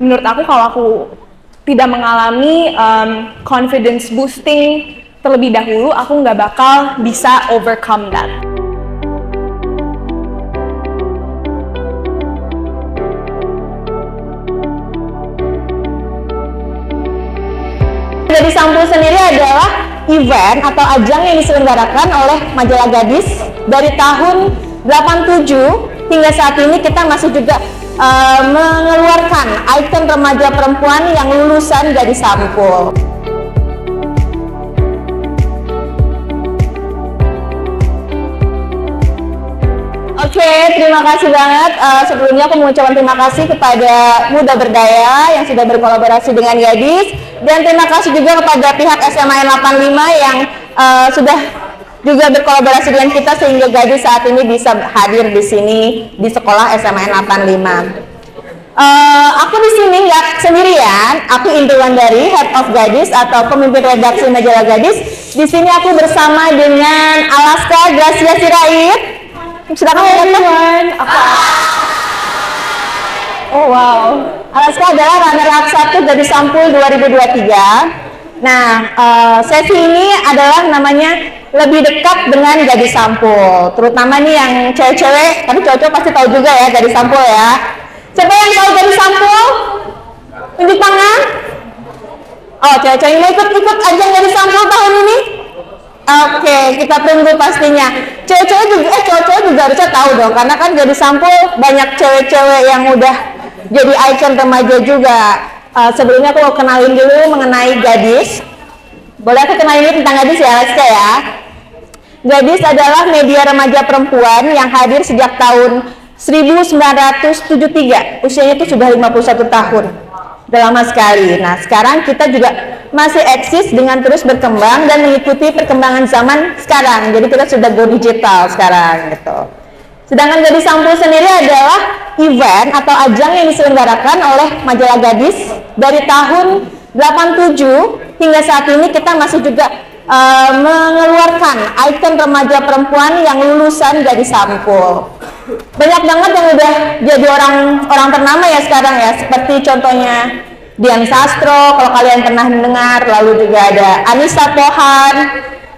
menurut aku kalau aku tidak mengalami confidence boosting terlebih dahulu, aku nggak bakal bisa overcome that. Jadi Sampul sendiri adalah event atau ajang yang diselenggarakan oleh majalah Gadis dari tahun 87 hingga saat ini. Kita masih juga mengeluarkan ikon remaja perempuan yang lulusan Gadis Sampul. Oke, terima kasih banget. Sebelumnya aku mengucapkan terima kasih kepada Muda Berdaya yang sudah berkolaborasi dengan Gadis, dan terima kasih juga kepada pihak SMAN 85 yang sudah juga berkolaborasi dengan kita sehingga Gadis saat ini bisa hadir di sini di sekolah SMAN 85. Aku di sini nggak sendirian. Aku Indri Wandari, Head of Gadis atau pemimpin redaksi majalah Gadis. Di sini aku bersama dengan Alaska Gracia Sirait. Silakan teman-teman. Oh wow, Alaska adalah runner-up 1 Gadis Sampul 2023. Nah, sesi ini adalah namanya lebih dekat dengan Gadis Sampul, terutama nih yang cewek-cewek, tapi cowok-cowok pasti tahu juga ya Gadis Sampul ya. Siapa yang tahu Gadis Sampul? Tunjuk tangan. Oh, cewek-cewek yang mau ikut ajang Gadis Sampul tahun ini? Oke, kita tunggu pastinya. Cowok-cowok juga harusnya tahu dong, karena kan Gadis Sampul banyak cewek-cewek yang udah jadi ikon remaja juga. Sebelumnya aku mau kenalin dulu mengenai Gadis. Boleh aku kenalin dulu tentang Gadis ya, Alaska ya. Gadis adalah media remaja perempuan yang hadir sejak tahun 1973. Usianya itu sudah 51 tahun. Udah lama sekali. Nah, sekarang kita juga masih eksis dengan terus berkembang dan mengikuti perkembangan zaman sekarang. Jadi kita sudah go digital sekarang gitu. Sedangkan Gadis Sampul sendiri adalah event atau ajang yang diselenggarakan oleh majalah Gadis dari tahun 87 hingga saat ini. Kita masih juga mengeluarkan ikon remaja perempuan yang lulusan Gadis Sampul. Banyak banget yang udah jadi orang ternama ya sekarang ya, seperti contohnya Dian Sastro kalau kalian pernah mendengar, lalu juga ada Anissa Pohan,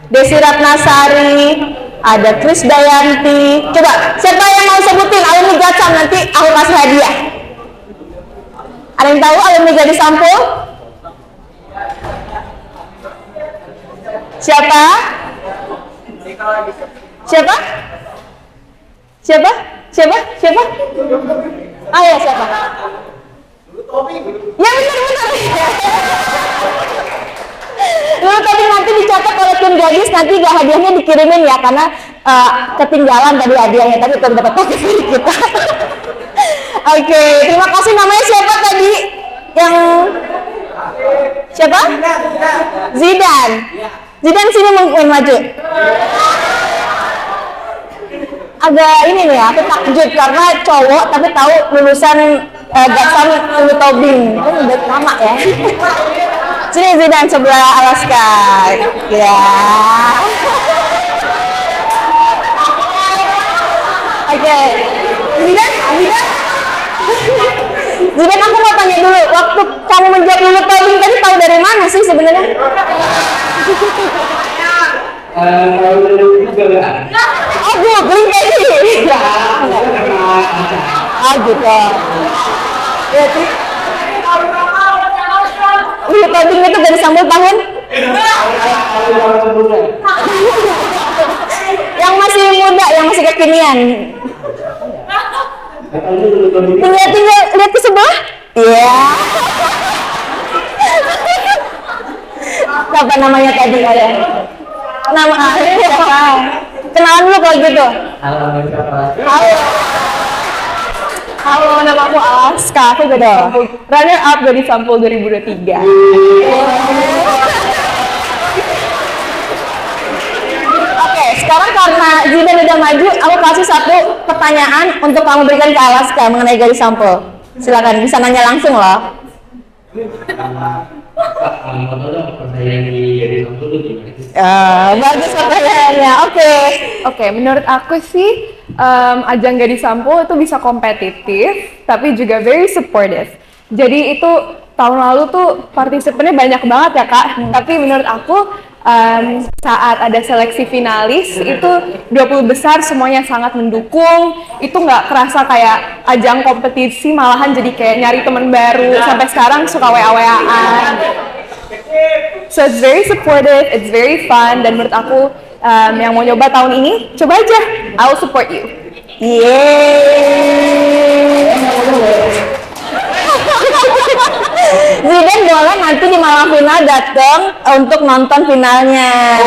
Desi Ratnasari, ada Kris Dayanti. Coba siapa yang mau sebutin alumni Gatsam, nanti aku kasih hadiah. Ada yang tahu alumni Gadis Sampul? Siapa? Siapa? Siapa? Siapa? Siapa? Ah ya, siapa? Ya benar. Dulu tadi nanti dicatat oleh tim Gadis, nanti gak hadiahnya dikirimin ya, karena ketinggalan tadi hadiahnya, tapi tetap dapat pakai dari kita. Oke, terima kasih. Namanya siapa tadi? Yang siapa? Zidan. Zidan sini maju. Agak ini nih, aku takjub karena cowok tapi tahu lulusan Gatsam Ulu Tobing. Oh, udah lama ya. Sini Zidan sebelah Alaska. Ya. Oke. Zidan, aku mau tanya dulu, waktu kamu menjawab Ulu Tobing tadi tahu dari mana sih sebenarnya? Oh, googling tadi. Ah gitu. Ulu Tobing itu Gadis Sampul tahun? Yang masih muda, yang masih kekinian. Tinggal lihat ke sebelah. Iya. Siapa namanya tadi kalian? Nama siapa? Kenalan dulu kalau gitu. Halo, nama aku Alaska. Aku udah runner up Gadis Sampul 2023. Oke, sekarang karena Zidan udah maju, aku kasih satu pertanyaan untuk kamu berikan ke Alaska mengenai Gadis Sampul. Silakan, bisa nanya langsung loh. Bagus pertanyaannya. Oke. Menurut aku sih ajang Gadis Sampul itu bisa kompetitif, tapi juga very supportive. Jadi itu tahun lalu tuh partisipannya banyak banget ya Kak. Tapi menurut aku saat ada seleksi finalis itu 20 besar semuanya sangat mendukung. Itu nggak kerasa kayak ajang kompetisi, malahan jadi kayak nyari teman baru. Sampai sekarang suka WA-WA-an. So it's very supportive, it's very fun, dan menurut aku yang mau nyoba tahun ini, coba aja. I'll support you. Yeay. Zidan boleh nanti di malam final datang untuk nonton finalnya.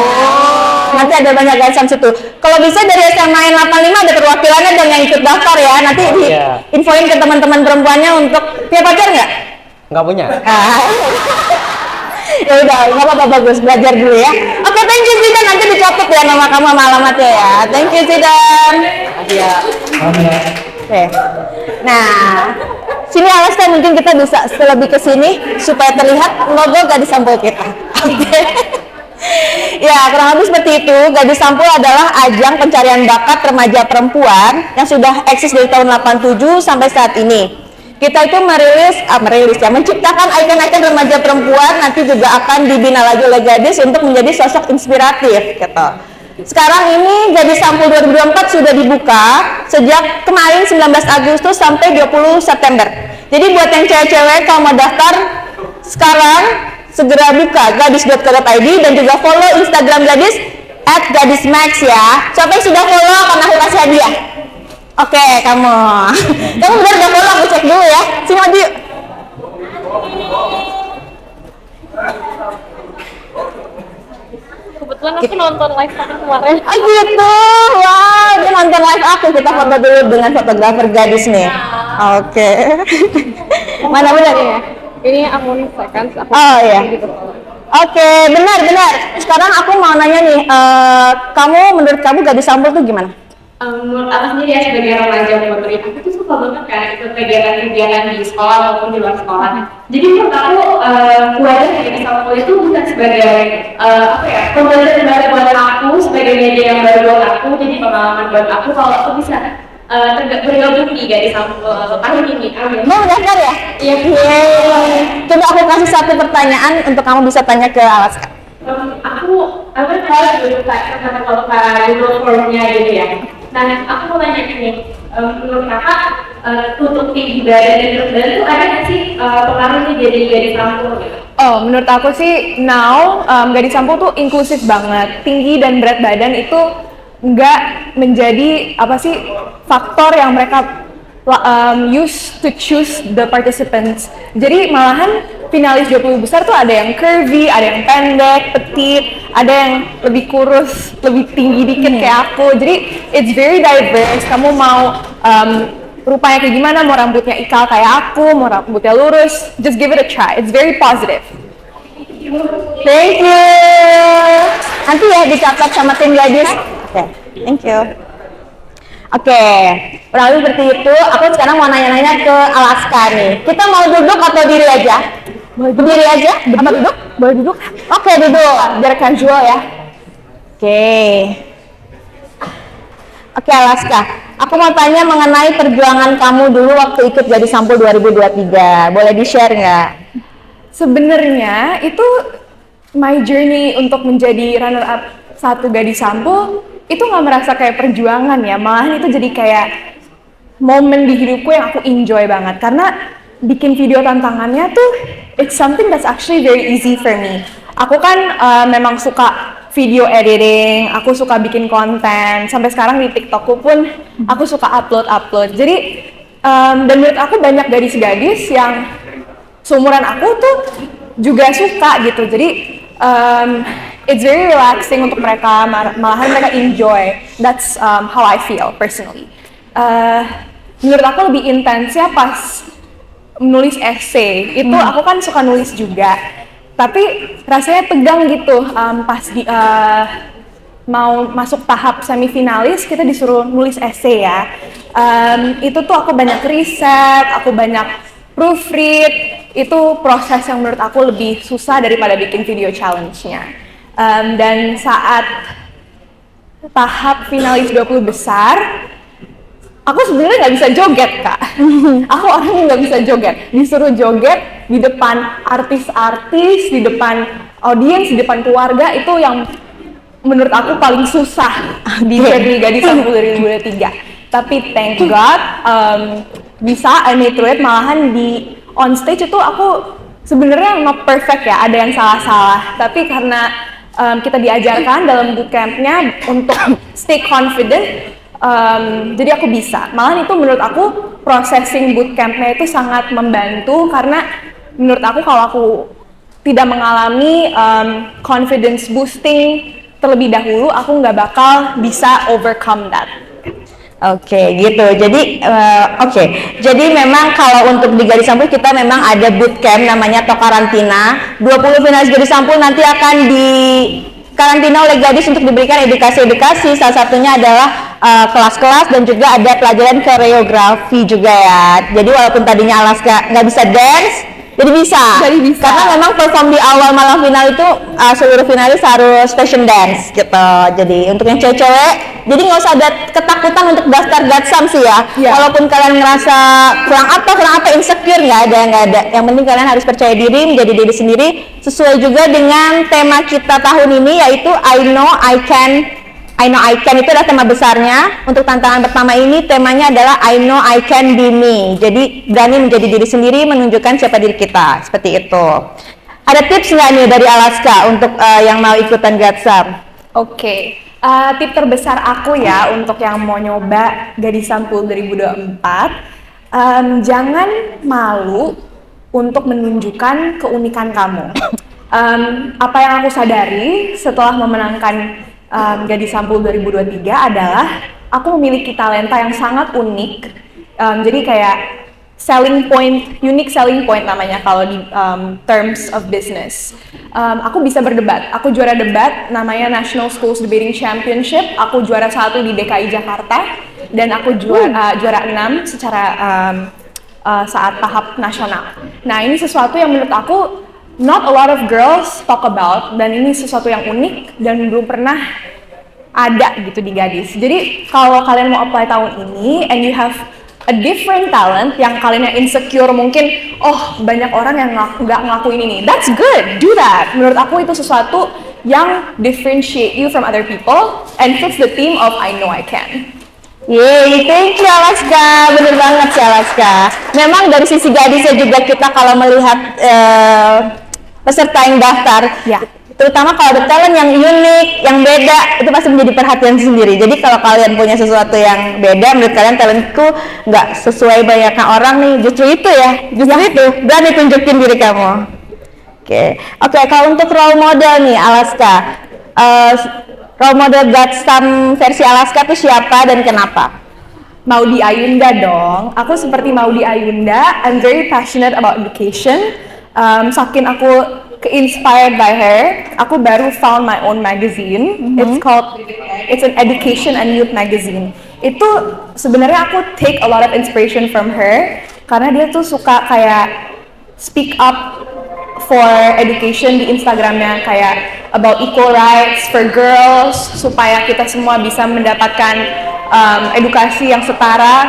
Nanti ada banyak gasan situ. Kalau bisa dari SMA 85 ada perwakilannya dan yang ikut daftar ya. Nanti infoin ke teman-teman perempuannya untuk punya pacar nggak? Nggak punya. Ya udah, nggak apa-apa, bagus, belajar dulu ya. Oke, thank you Zidan, nanti dicatat ya nama kamu sama alamatnya ya. Thank you Zidan. Iya. Oke. Nah, sini Alaska mungkin kita bisa lebih ke sini supaya terlihat logo Gadis Sampul kita. Oke. Ya, kurang lebih seperti itu. Gadis Sampul adalah ajang pencarian bakat remaja perempuan yang sudah eksis dari tahun 87 sampai saat ini. Kita itu menciptakan ikon-ikon remaja perempuan, nanti juga akan dibina lagi oleh Gadis untuk menjadi sosok inspiratif gitu. Sekarang ini Gadis Sampul 2024 sudah dibuka sejak kemarin 19 Agustus sampai 20 September. Jadi buat yang cewek-cewek kalau mau daftar sekarang segera buka gadis.co.id dan juga follow Instagram Gadis @gadismax ya. Siapa yang sudah follow akan aku kasih hadiah. Oke, kamu benar udah follow, aku cek dulu ya. Sini maju yuk. Kebetulan aku nonton live aku kemarin. Oh gitu, wow, dia nonton live aku. Kita foto dulu dengan fotografer Gadis nih. Oke. Mana benar ya? Ini aku seconds. Oh iya. Oke, benar. Sekarang aku mau nanya nih, menurut kamu Gadis Sampul tuh gimana? Menurut aku sendiri ya sebagai remaja putri, aku tuh suka banget kan ikut kegiatan-kegiatan di sekolah maupun di luar sekolah. Jadi menurut aku wadah Gadis Sampul itu bukan sebagai pembelajaran baru buat aku, sebagai media yang baru buat aku, jadi pengalaman buat aku kalau aku bisa bergabung di Gadis Sampul tahun ini. Mau daftar ya? Iya. Coba aku kasih satu pertanyaan untuk kamu bisa tanya ke Alaska. Aku kan dulu karena kalau Google Form-nya gitu ya. Nah, aku mau tanya gini, menurut kakak untuk tinggi badan dan berat badan itu ada nggak sih pengaruhnya jadi Gadis Sampul gitu? Oh, menurut aku sih now Gadis Sampul tuh inklusif banget. Tinggi dan berat badan itu nggak menjadi faktor yang mereka use to choose the participants. Jadi malahan finalis 20 besar tuh ada yang curvy, ada yang pendek, petit, ada yang lebih kurus, lebih tinggi dikit kayak aku. Jadi it's very diverse. Kamu mau rupanya kayak gimana, mau rambutnya ikal kayak aku, mau rambutnya lurus, just give it a try. It's very positive. Thank you. Nanti ya dicatat sama tim Gadis. Oke, thank you. Oke, kurang lebih seperti itu. Aku sekarang mau nanya-nanya ke Alaska nih. Kita mau duduk atau diri aja? Berdiri aja? Apa duduk? Boleh duduk? Oke, duduk. Biar casual ya. Oke, Alaska. Aku mau tanya mengenai perjuangan kamu dulu waktu ikut Gadis Sampul 2023. Boleh di-share nggak? Sebenarnya itu my journey untuk menjadi runner up satu Gadis Sampul itu nggak merasa kayak perjuangan ya, malahan itu jadi kayak momen di hidupku yang aku enjoy banget karena bikin video tantangannya tuh it's something that's actually very easy for me. Aku kan memang suka video editing, aku suka bikin konten, sampai sekarang di TikTokku pun aku suka upload. Jadi dan menurut aku banyak gadis-gadis yang seumuran aku tuh juga suka gitu. Jadi it's very relaxing untuk mereka, malahan mereka enjoy. That's how I feel personally. Menurut aku lebih intensnya pas menulis essay. Itu aku kan suka nulis juga. Tapi rasanya tegang gitu pas mau masuk tahap semifinalis kita disuruh nulis essay ya. Itu tuh aku banyak riset, aku banyak proofread. Itu proses yang menurut aku lebih susah daripada bikin video challenge-nya. Dan saat tahap finalis 20 besar, aku sebenarnya nggak bisa joget Kak. Aku orangnya nggak bisa joget. Disuruh joget di depan artis-artis, di depan audiens, di depan keluarga, itu yang menurut aku paling susah di journey Gadis Sampul 2023. Tapi thank God bisa I made through it. Malahan di on stage itu aku sebenarnya not perfect ya, ada yang salah-salah. Tapi karena kita diajarkan dalam bootcampnya untuk stay confident, jadi aku bisa. Malahan itu menurut aku processing bootcampnya itu sangat membantu, karena menurut aku kalau aku tidak mengalami confidence boosting terlebih dahulu, aku nggak bakal bisa overcome that. Oke, gitu. Jadi, Jadi memang kalau untuk di Gadis Sampul kita memang ada bootcamp namanya atau karantina. 20 finalis Gadis Sampul nanti akan di karantina oleh Gadis untuk diberikan edukasi-edukasi. Salah satunya adalah kelas-kelas dan juga ada pelajaran koreografi juga ya. Jadi walaupun tadinya Alaska nggak bisa dance, jadi bisa. Karena memang perform di awal malam final itu seluruh finalis harus fashion dance gitu. Jadi untuk yang cewek-cewek, jadi nggak usah ada ketakutan untuk daftar Gatsam sih ya. Walaupun kalian ngerasa kurang apa insecure, nggak ada. Yang penting kalian harus percaya diri, menjadi diri sendiri sesuai juga dengan tema kita tahun ini, yaitu I know I can itu adalah tema besarnya. Untuk tantangan pertama ini temanya adalah I know I can be me. Jadi berani menjadi diri sendiri, menunjukkan siapa diri kita. Seperti itu. Ada tips nggak nih dari Alaska untuk yang mau ikutan Gatsam? Oke. Tip terbesar aku ya untuk yang mau nyoba Gadis Sampul 2024, jangan malu untuk menunjukkan keunikan kamu. Apa yang aku sadari setelah memenangkan Gadis Sampul 2023 adalah aku memiliki talenta yang sangat unik. Jadi kayak unique selling point namanya kalau di terms of business. Aku bisa berdebat. Aku juara debat namanya National Schools Debating Championship. Aku juara 1 di DKI Jakarta dan aku juara 6 secara saat tahap nasional. Nah, ini sesuatu yang menurut aku not a lot of girls talk about, dan ini sesuatu yang unik dan belum pernah ada gitu di Gadis. Jadi kalau kalian mau apply tahun ini and you have a different talent yang kalian yang insecure, mungkin banyak orang yang nggak ngelakuin ini, that's good, do that. Menurut aku itu sesuatu yang differentiate you from other people and fits the theme of I know I can. Yeay, thank you Alaska, bener banget sih Alaska. Memang dari sisi Gadisnya juga kita kalau melihat peserta yang daftar, terutama kalau ada talent yang unik, yang beda, itu pasti menjadi perhatian sendiri. Jadi kalau kalian punya sesuatu yang beda, menurut kalian talentku nggak sesuai banyaknya orang nih, justru itu berani tunjukin diri kamu. Oke, kalau untuk role model nih Alaska, role model Gatsam versi Alaska itu siapa dan kenapa? Maudy Ayunda dong. Aku seperti Maudy Ayunda, I'm very passionate about education. Saking aku inspired by her, aku baru found my own magazine. It's an education and youth magazine. Itu sebenarnya aku take a lot of inspiration from her, karena dia tuh suka kayak speak up for education di Instagramnya, kayak about equal rights for girls, supaya kita semua bisa mendapatkan edukasi yang setara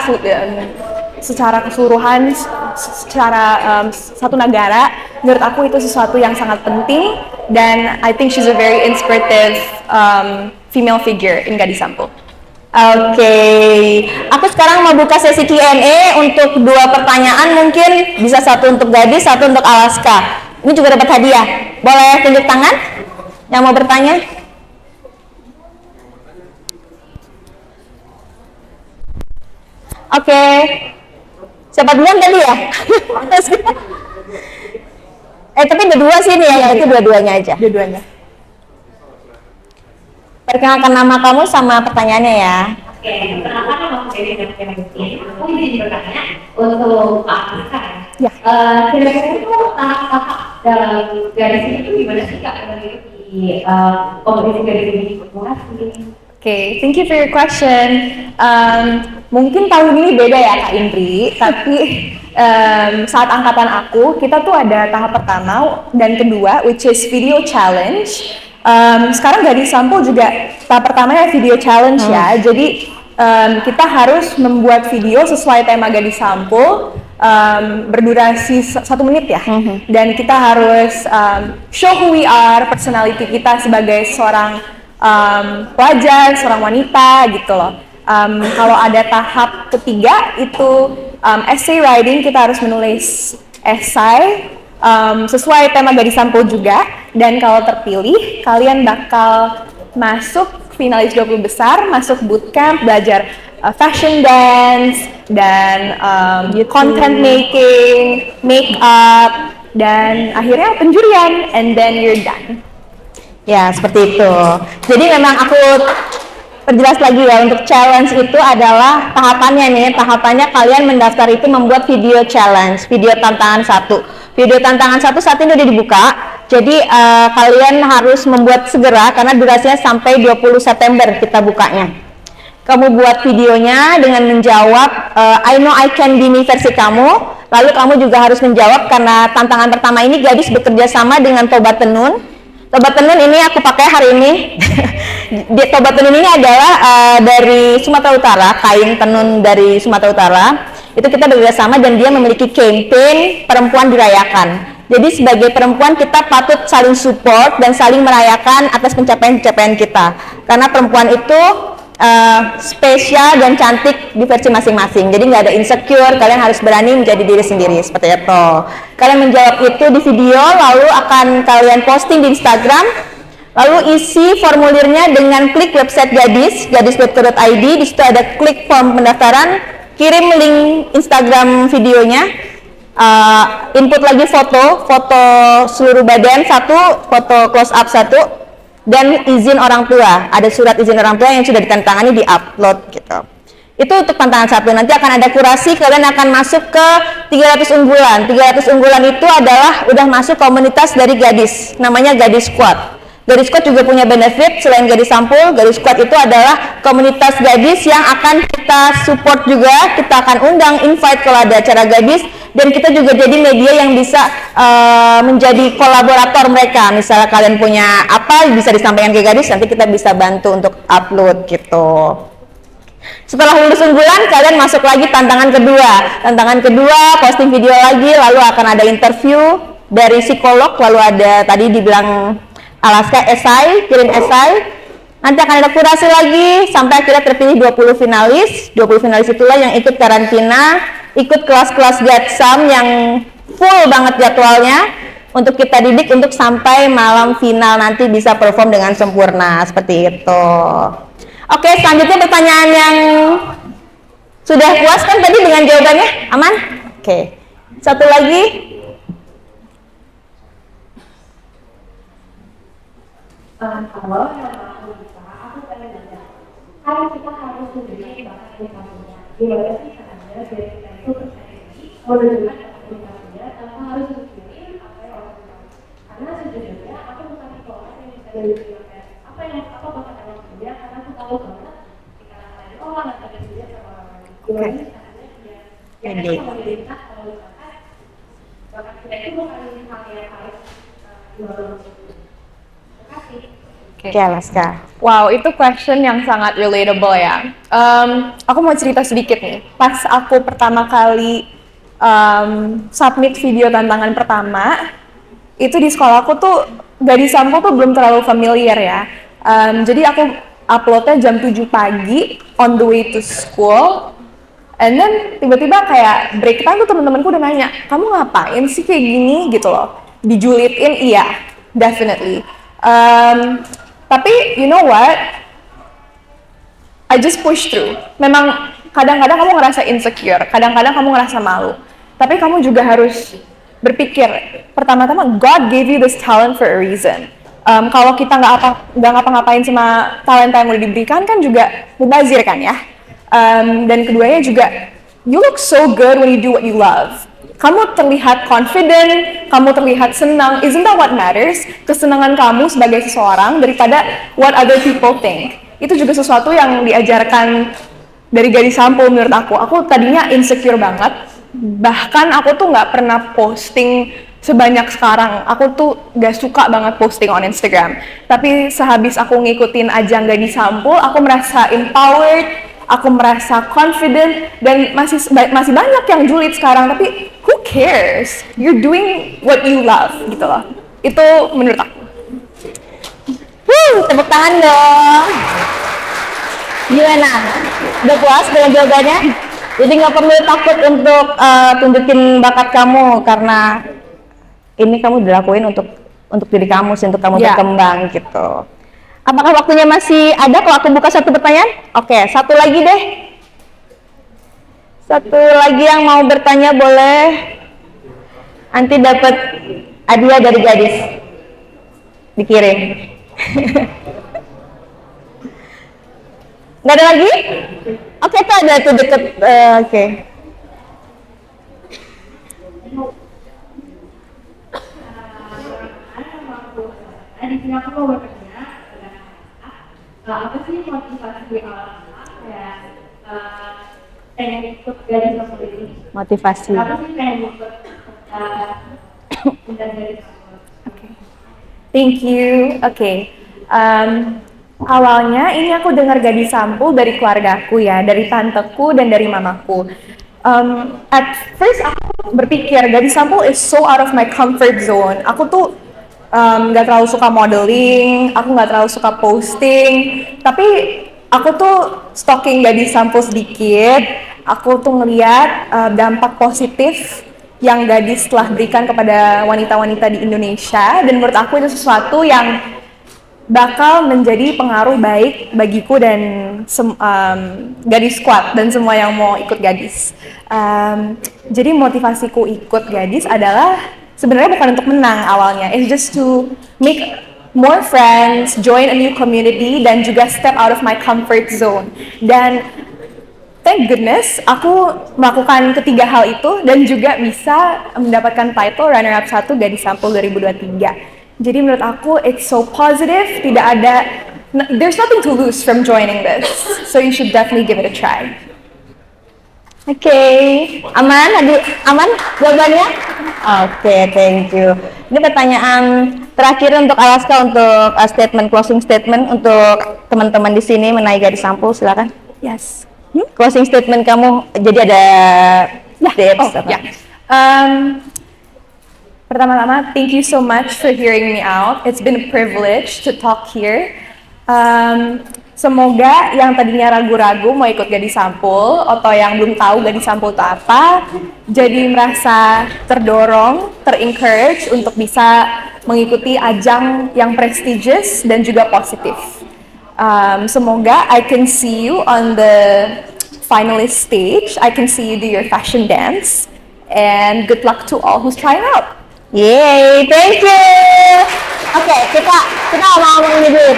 secara keseluruhan, secara satu negara. Menurut aku itu sesuatu yang sangat penting, dan I think she's a very inspirative female figure in Gadis Sampul. Oke, aku sekarang mau buka sesi Q&A untuk 2 pertanyaan, mungkin bisa satu untuk Gadis, satu untuk Alaska. Ini juga dapat hadiah. Boleh tunjuk tangan yang mau bertanya? Oke. Siapa duluan tadi ya? Tapi ada 2 sini ya, itu dua-duanya aja. Dua-duanya. Perkenalkan nama kamu sama pertanyaannya ya. Oke, perkenalkan nama aku Dewi Nurti. Aku izin bertanya untuk Pak Alaska. Ya. Kira-kira itu tahap dalam Gadis ini itu gimana sih Kak? Di kompetisi Gadis ini? Terima kasih. Okay, thank you for your question. Mungkin tahun ini beda ya Kak Indri, tapi saat angkatan aku, kita tuh ada tahap pertama dan kedua, which is video challenge. Sekarang Gadis Sampul juga tahap pertamanya video challenge ya. Jadi kita harus membuat video sesuai tema Gadis Sampul, berdurasi 1 menit ya. Dan kita harus show who we are, personality kita sebagai seorang pelajar, seorang wanita gitu loh. Kalau ada tahap ketiga itu essay writing, kita harus menulis esai sesuai tema Gadis Sampul juga. Dan kalau terpilih, kalian bakal masuk finalis 20 besar, masuk bootcamp, belajar fashion dance, dan content making, make up, dan akhirnya penjurian, and then you're done. Ya, seperti itu. Jadi memang aku perjelas lagi ya, untuk challenge itu adalah tahapannya nih. Tahapannya kalian mendaftar itu membuat video challenge, video tantangan 1. Video tantangan 1 saat ini udah dibuka. Jadi kalian harus membuat segera karena durasinya sampai 20 September kita bukanya. Kamu buat videonya dengan menjawab I know I can be me versi kamu. Lalu kamu juga harus menjawab karena tantangan pertama ini gadis bekerja sama dengan Toba Tenun. Toba Tenun ini aku pakai hari ini. Toba Tenun ini adalah dari Sumatera Utara, kain tenun dari Sumatera Utara. Itu kita bekerja sama dan dia memiliki campaign perempuan dirayakan. Jadi sebagai perempuan kita patut saling support dan saling merayakan atas pencapaian-pencapaian kita. Karena perempuan itu spesial dan cantik di versi masing-masing. Jadi nggak ada insecure, kalian harus berani menjadi diri sendiri, seperti itu. Kalian menjawab itu di video, lalu akan kalian posting di Instagram, lalu isi formulirnya dengan klik website Gadis, gadis.co.id. Di situ ada klik form pendaftaran, kirim link Instagram videonya, input lagi foto seluruh badan 1, foto close up 1, dan izin orang tua. Ada surat izin orang tua yang sudah ditandatangani di upload gitu. Itu untuk tantangan 1. Nanti akan ada kurasi, kalian akan masuk ke 300 unggulan. 300 unggulan itu adalah udah masuk komunitas dari Gadis, namanya Gadis Squad. Gadis Squad juga punya benefit selain Gadis Sampul. Gadis Squad itu adalah komunitas gadis yang akan kita support juga. Kita akan undang invite kalau ada acara gadis, dan kita juga jadi media yang bisa menjadi kolaborator mereka. Misalnya kalian punya apa bisa disampaikan ke gadis, nanti kita bisa bantu untuk upload gitu. Setelah lulus unggulan, kalian masuk lagi tantangan kedua. Tantangan kedua, posting video lagi, lalu akan ada interview dari psikolog, lalu ada tadi dibilang Alaska esai, kirim esai. Nanti akan ada kurasi lagi sampai akhirnya terpilih 20 finalis. 20 finalis itulah yang ikut karantina, ikut kelas-kelas Gatsam yang full banget jadwalnya untuk kita didik untuk sampai malam final nanti bisa perform dengan sempurna, seperti itu. Oke, selanjutnya pertanyaan yang sudah puas kan tadi dengan jawabannya? Aman? Oke. Satu lagi. Kalau aku bisa, aku pengen belajar. Kan kita harus sendiri bahkan di kampusnya. Gimana sih caranya biar kita itu percaya diri, menunjukkan kapasitasnya tanpa harus mikirin apa yang orang bilang. Karena sejujurnya aku bukan tipe orang yang bisa bilang apa bakal emang kerja, karena aku tahu banget ketika lain orang akan kerja sama orang lain. Gimana sih caranya biar kita sama identitas kalau misalkan bakat kita itu bukan hal yang harus dibangun. Oke, Alaska. Wow, itu question yang sangat relatable ya. Aku mau cerita sedikit nih. Pas aku pertama kali submit video tantangan pertama, itu di sekolah aku tuh Gadis Sampul tuh belum terlalu familiar ya. Jadi aku uploadnya jam 7 pagi on the way to school. And then tiba-tiba kayak break time tuh temen-temenku udah nanya, kamu ngapain sih kayak gini gitu loh. Dijulitin, iya, definitely. Tapi you know what? I just push through. Memang kadang-kadang kamu ngerasa insecure, kadang-kadang kamu ngerasa malu. Tapi kamu juga harus berpikir, pertama-tama God gave you this talent for a reason. Kalau kita nggak ngapa-ngapain sama talenta yang udah diberikan kan juga mubazir kan ya. Dan keduanya juga, you look so good when you do what you love. Kamu terlihat confident, kamu terlihat senang. Isn't that what matters? Kesenangan kamu sebagai seseorang daripada what other people think. Itu juga sesuatu yang diajarkan dari Gadis Sampul menurut aku. Aku tadinya insecure banget. Bahkan aku tuh nggak pernah posting sebanyak sekarang. Aku tuh gak suka banget posting on Instagram. Tapi sehabis aku ngikutin ajang Gadis Sampul, aku merasa empowered. aku merasa confident, dan masih banyak yang julid sekarang, tapi who cares? You're doing what you love gitu loh. Itu menurut aku. Tepuk tangan dong. Gimana? Udah puas dengan jawabannya? Jadi nggak perlu takut untuk tunjukin bakat kamu, karena ini kamu dilakuin untuk diri kamu sih, untuk kamu berkembang gitu. Apakah waktunya masih ada kalau aku buka satu pertanyaan? Oke, satu lagi deh. Satu lagi yang mau bertanya boleh. Nanti dapat hadiah dari gadis. Dikirim. Nggak ada lagi? Oke, itu ada tuh deket. Oke. Di sini aku mau bertanya, apa sih motivasi awal kayak pengen ikut gadis sampul ini? Motivasi. Apa sih pengen ikut gadis sampul? Thank you. Oke. Awalnya ini aku dengar gadis sampul dari keluargaku ya, dari tanteku dan dari mamaku. At first aku berpikir gadis sampul is so out of my comfort zone. Aku tuh nggak terlalu suka modeling, aku nggak terlalu suka posting, tapi aku tuh stalking gadis sampul sedikit. Aku tuh ngeliat dampak positif yang gadis telah berikan kepada wanita-wanita di Indonesia, dan menurut aku itu sesuatu yang bakal menjadi pengaruh baik bagiku dan gadis squad dan semua yang mau ikut gadis. Jadi motivasiku ikut gadis adalah sebenarnya bukan untuk menang awalnya, it's just to make more friends, join a new community, dan juga step out of my comfort zone. Dan thank goodness aku melakukan ketiga hal itu dan juga bisa mendapatkan title runner-up 1 Gadis Sampul 2023. Jadi menurut aku it's so positive, there's nothing to lose from joining this, so you should definitely give it a try. Oke, aman jawabannya? Oke, thank you. Ini pertanyaan terakhir untuk Alaska, untuk closing statement untuk teman-teman di sini mengenai Gadis Sampul, silakan. Yes. Closing statement kamu, jadi ada tips. Pertama-tama, thank you so much for hearing me out. It's been a privilege to talk here. Semoga yang tadinya ragu-ragu mau ikut Gadis Sampul atau yang belum tahu Gadis Sampul itu apa, jadi merasa terdorong, ter-encourage untuk bisa mengikuti ajang yang prestigious dan juga positif. Semoga I can see you on the finalist stage. I can see you do your fashion dance, and good luck to all who's trying out. Yeay, thank you. Oke, kita ngomong ini dulu.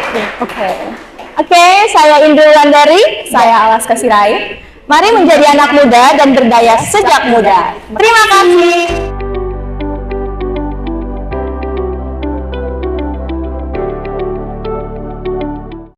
Oke, saya Indri Wulandari, Saya Alaska Sirait. mari menjadi anak muda dan berdaya sejak muda. Terima kasih.